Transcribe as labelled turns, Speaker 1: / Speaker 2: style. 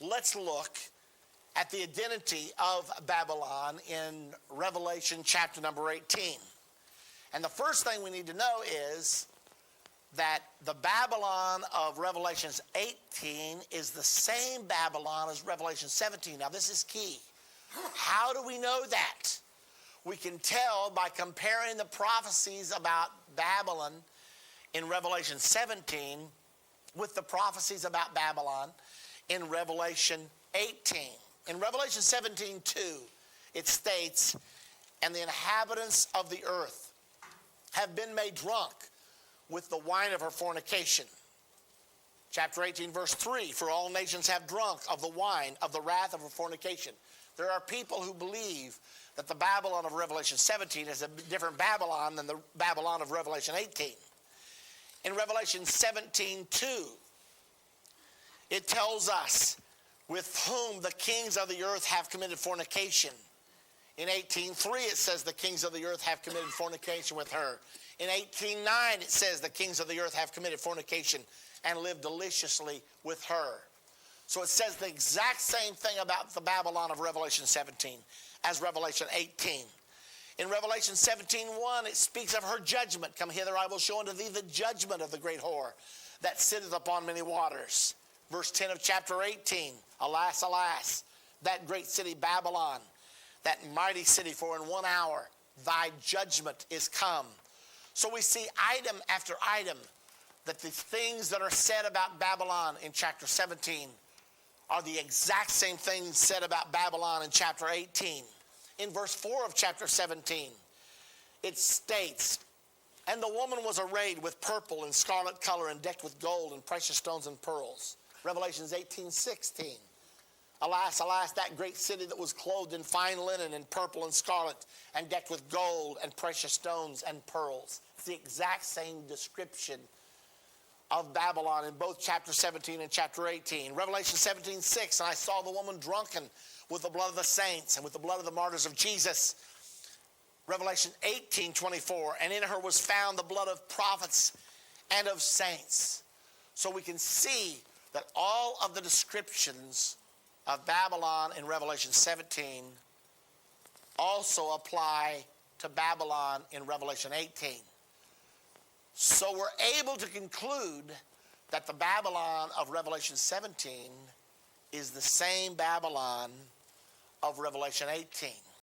Speaker 1: let's look at the identity of Babylon in Revelation chapter number 18. And the first thing we need to know is that the Babylon of Revelation 18 is the same Babylon as Revelation 17. Now this is key. How do we know that? We can tell by comparing the prophecies about Babylon in Revelation 17 with the prophecies about Babylon in Revelation 18. In Revelation 17:2, it states, "And the inhabitants of the earth have been made drunk with the wine of her fornication." Chapter 18, verse 3, "For all nations have drunk of the wine of the wrath of her fornication." There are people who believe that the Babylon of Revelation 17 is a different Babylon than the Babylon of Revelation 18. In Revelation 17:2, it tells us, "With whom the kings of the earth have committed fornication." In 18:3, it says the kings of the earth have committed fornication with her. In 18:9, it says the kings of the earth have committed fornication and lived deliciously with her. So it says the exact same thing about the Babylon of Revelation 17 as Revelation 18. In Revelation 17:1, it speaks of her judgment. "Come hither, I will show unto thee the judgment of the great whore that sitteth upon many waters." Verse 10 of chapter 18, "Alas, alas, that great city Babylon, that mighty city, for in 1 hour thy judgment is come." So we see item after item that the things that are said about Babylon in chapter 17 are the exact same things said about Babylon in chapter 18. In verse 4 of chapter 17, it states, "And the woman was arrayed with purple and scarlet color and decked with gold and precious stones and pearls." Revelations 18:16, "Alas, alas, that great city that was clothed in fine linen and purple and scarlet and decked with gold and precious stones and pearls." It's the exact same description of Babylon in both chapter 17 and chapter 18. Revelation 17:6, "And I saw the woman drunken with the blood of the saints and with the blood of the martyrs of Jesus." Revelation 18:24, "And in her was found the blood of prophets and of saints." So we can see that all of the descriptions of Babylon in Revelation 17 also apply to Babylon in Revelation 18. So we're able to conclude that the Babylon of Revelation 17 is the same Babylon of Revelation 18.